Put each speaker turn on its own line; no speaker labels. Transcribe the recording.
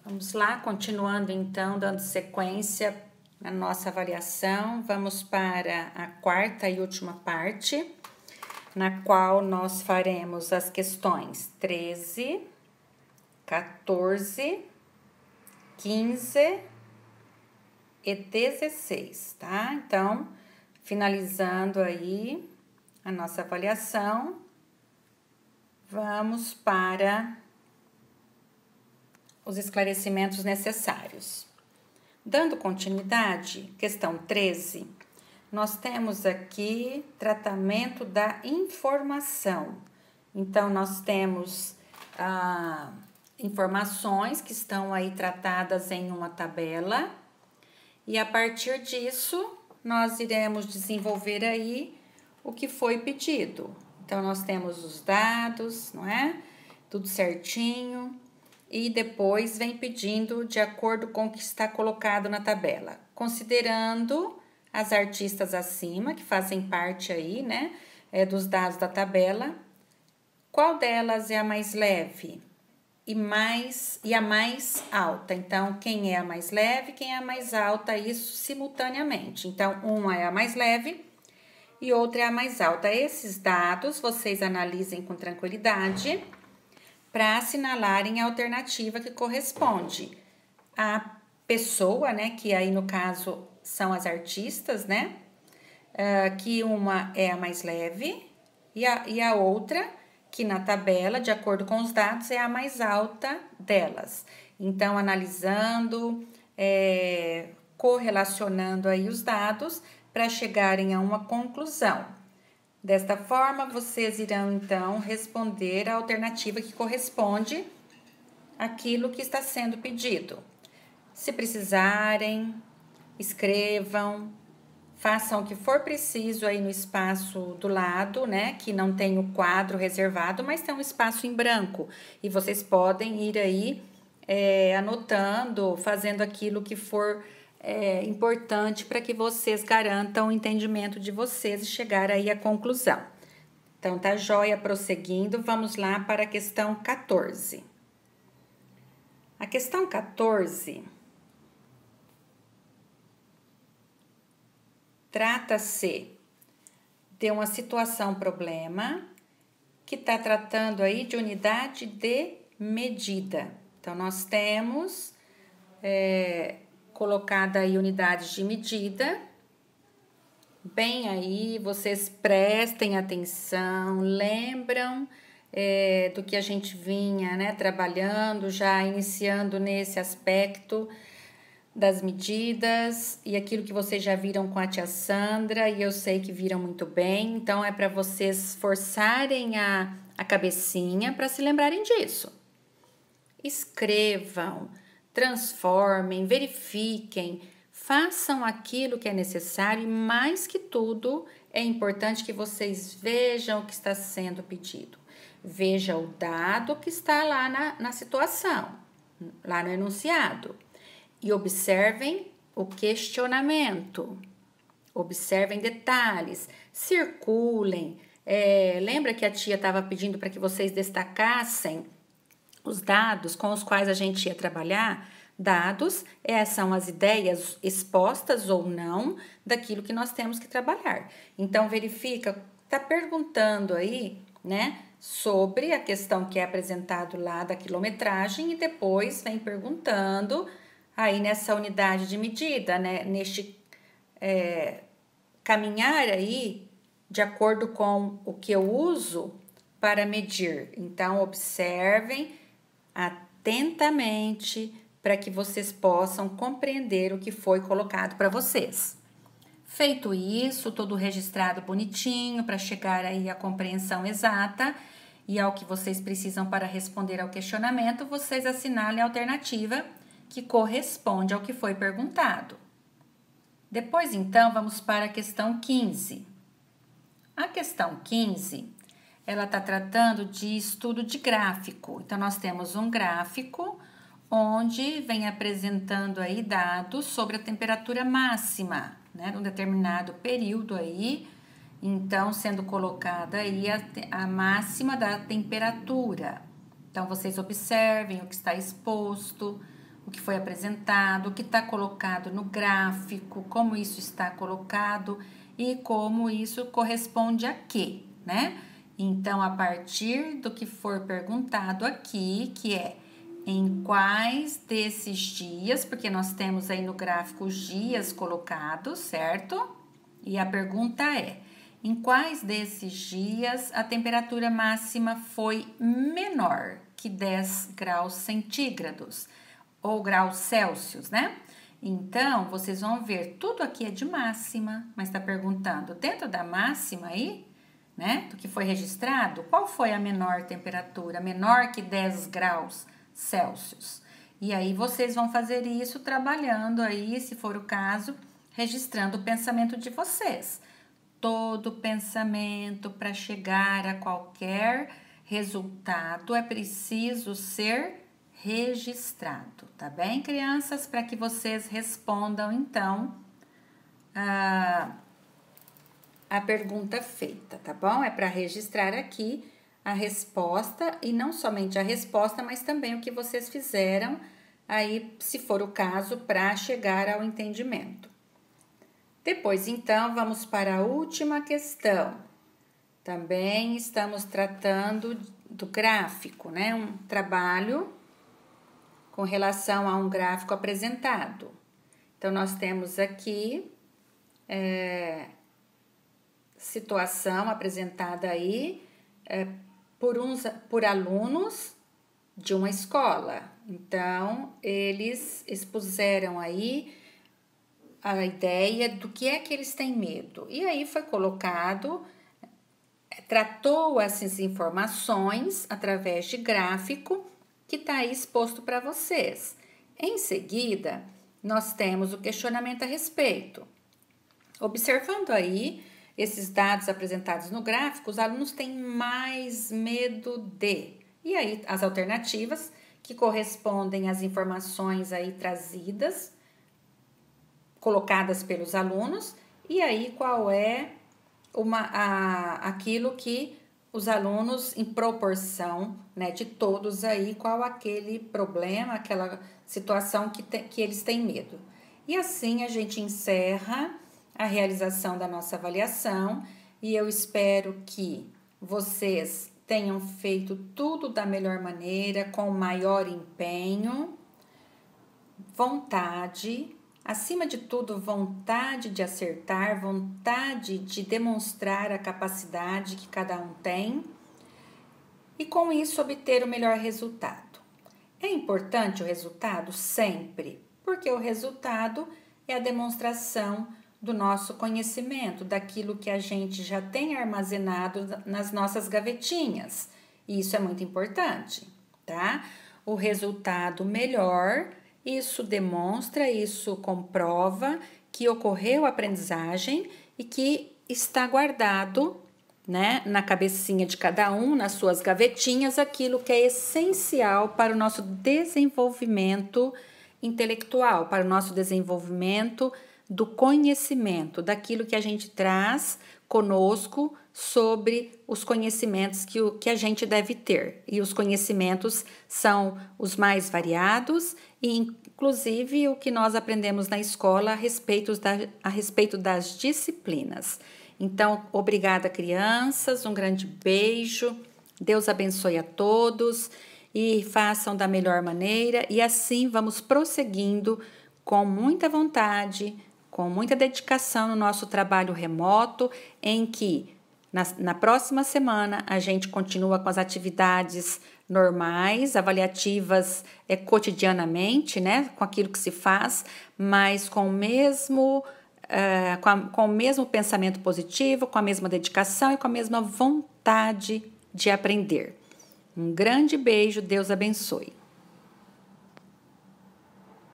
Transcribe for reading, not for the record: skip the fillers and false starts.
Vamos lá, continuando então, dando sequência na nossa avaliação. Vamos para a quarta e última parte, na qual nós faremos as questões 13, 14, 15 e 16, tá? Então, finalizando aí a nossa avaliação, vamos para os esclarecimentos necessários. Dando continuidade, questão 13, nós temos aqui tratamento da informação. Então, nós temos informações que estão aí tratadas em uma tabela, e a partir disso, nós iremos desenvolver aí o que foi pedido. Então, nós temos os dados, não é? Tudo certinho. E depois vem pedindo de acordo com o que está colocado na tabela, considerando as artistas acima, que fazem parte aí, né, dos dados da tabela, qual delas é a mais leve e a mais alta. Então, quem é a mais leve, quem é a mais alta, isso simultaneamente. Então, uma é a mais leve e outra é a mais alta. Esses dados vocês analisem com tranquilidade para assinalarem a alternativa que corresponde à pessoa, né, que aí no caso são as artistas, né, que uma é a mais leve e a outra, que na tabela, de acordo com os dados, é a mais alta delas. Então, analisando, correlacionando aí os dados para chegarem a uma conclusão. Desta forma, vocês irão, então, responder a alternativa que corresponde àquilo que está sendo pedido. Se precisarem, escrevam, façam o que for preciso aí no espaço do lado, né? Que não tem o quadro reservado, mas tem um espaço em branco. E vocês podem ir aí anotando, fazendo aquilo que for importante para que vocês garantam o entendimento de vocês e chegar aí à conclusão. Então, tá joia, prosseguindo, vamos lá para a questão 14. A questão 14 trata-se de uma situação-problema que está tratando aí de unidade de medida. Então, nós temos colocada aí unidades de medida, bem aí, vocês prestem atenção, lembram do que a gente vinha, né, trabalhando, já iniciando nesse aspecto das medidas e aquilo que vocês já viram com a tia Sandra, e eu sei que viram muito bem, então é para vocês forçarem a cabecinha para se lembrarem disso. Escrevam, transformem, verifiquem, façam aquilo que é necessário e, mais que tudo, é importante que vocês vejam o que está sendo pedido. Veja o dado que está lá na situação, lá no enunciado. E observem o questionamento. Observem detalhes, circulem. Lembra que a tia estava pedindo para que vocês destacassem os dados com os quais a gente ia trabalhar? Dados são as ideias expostas ou não daquilo que nós temos que trabalhar. Então, verifica, está perguntando aí, né, sobre a questão que é apresentado lá da quilometragem e depois vem perguntando aí nessa unidade de medida, né, neste caminhar aí de acordo com o que eu uso para medir. Então, observem atentamente para que vocês possam compreender o que foi colocado para vocês. Feito isso, tudo registrado bonitinho para chegar aí à compreensão exata e ao que vocês precisam para responder ao questionamento, vocês assinalem a alternativa que corresponde ao que foi perguntado. Depois, então, vamos para a questão 15. A questão 15, ela está tratando de estudo de gráfico. Então, nós temos um gráfico onde vem apresentando aí dados sobre a temperatura máxima, né, num determinado período aí, então sendo colocada aí a máxima da temperatura. Então, vocês observem o que está exposto, o que foi apresentado, o que está colocado no gráfico, como isso está colocado e como isso corresponde a quê, né? Então, a partir do que for perguntado aqui, que é em quais desses dias, porque nós temos aí no gráfico os dias colocados, certo? E a pergunta é: em quais desses dias a temperatura máxima foi menor que 10 graus centígrados ou graus Celsius, né? Então, vocês vão ver, tudo aqui é de máxima, mas está perguntando, dentro da máxima aí, né, do que foi registrado, qual foi a menor temperatura, menor que 10 graus Celsius? E aí vocês vão fazer isso trabalhando aí, se for o caso, registrando o pensamento de vocês. Todo pensamento para chegar a qualquer resultado é preciso ser registrado, tá bem, crianças? Para que vocês respondam, então, a pergunta feita, tá bom? É para registrar aqui a resposta, e não somente a resposta, mas também o que vocês fizeram aí, se for o caso, para chegar ao entendimento. Depois, então, vamos para a última questão. Também estamos tratando do gráfico, né? Um trabalho com relação a um gráfico apresentado. Então, nós temos aqui situação apresentada aí por alunos de uma escola. Então, eles expuseram aí a ideia do que é que eles têm medo. E aí foi colocado, tratou essas informações através de gráfico que está aí exposto para vocês. Em seguida, nós temos o questionamento a respeito. Observando aí esses dados apresentados no gráfico, os alunos têm mais medo de. E aí as alternativas que correspondem às informações aí trazidas, colocadas pelos alunos, e aí qual é aquilo que os alunos, em proporção, né, de todos aí, qual aquele problema, aquela situação que eles têm medo. E assim a gente encerra a realização da nossa avaliação, e eu espero que vocês tenham feito tudo da melhor maneira, com o maior empenho, vontade, acima de tudo, vontade de acertar, vontade de demonstrar a capacidade que cada um tem e com isso obter o melhor resultado. É importante o resultado? Sempre, porque o resultado é a demonstração do nosso conhecimento, daquilo que a gente já tem armazenado nas nossas gavetinhas. E isso é muito importante, tá? O resultado melhor, isso demonstra, isso comprova que ocorreu a aprendizagem e que está guardado, né, na cabecinha de cada um, nas suas gavetinhas, aquilo que é essencial para o nosso desenvolvimento intelectual, para o nosso desenvolvimento do conhecimento, daquilo que a gente traz conosco sobre os conhecimentos que a gente deve ter. E os conhecimentos são os mais variados e, inclusive, o que nós aprendemos na escola a respeito das disciplinas. Então, obrigada, crianças, um grande beijo, Deus abençoe a todos e façam da melhor maneira, e assim vamos prosseguindo com muita vontade, com muita dedicação no nosso trabalho remoto, em que na próxima semana a gente continua com as atividades normais, avaliativas cotidianamente, né, com aquilo que se faz, mas com o mesmo pensamento positivo, com a mesma dedicação e com a mesma vontade de aprender. Um grande beijo, Deus abençoe.